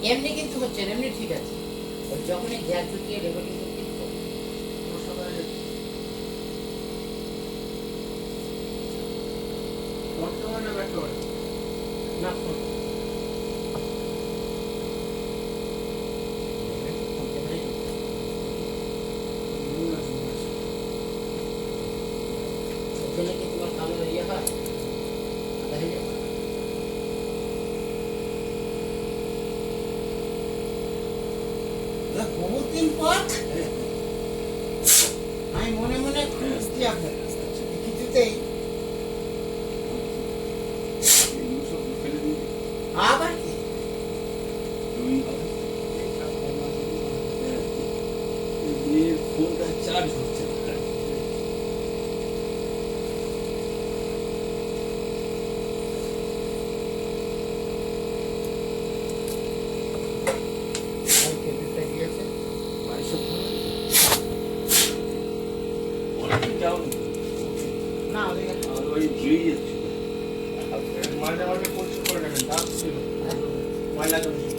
এমনি কিন্তু হচ্ছে না, এমনি ঠিক আছে। ওই যখনই গ্যাস ঢুকিয়ে রেকর্ডিং করতে বর্তমানে ব্যাকওয়ার্ড না ফোন ওখানে কি তোমার কালো ইয়ে হয় আধা হয়ে যাবে। বহুত দিন পর আমি মনে মনে খুঁজছি আপনার কিছুতেই আবার কি ফোনটা চার্জ হচ্ছে না। খেতে গিয়েছে অনেকদিন যাওনি না ওদিকে আর ওই ভিড়ে যাচ্ছিল মাঝে মাঝে পরিষ্কার করে নেবেন দাগ ছিল ময়লা জমছিল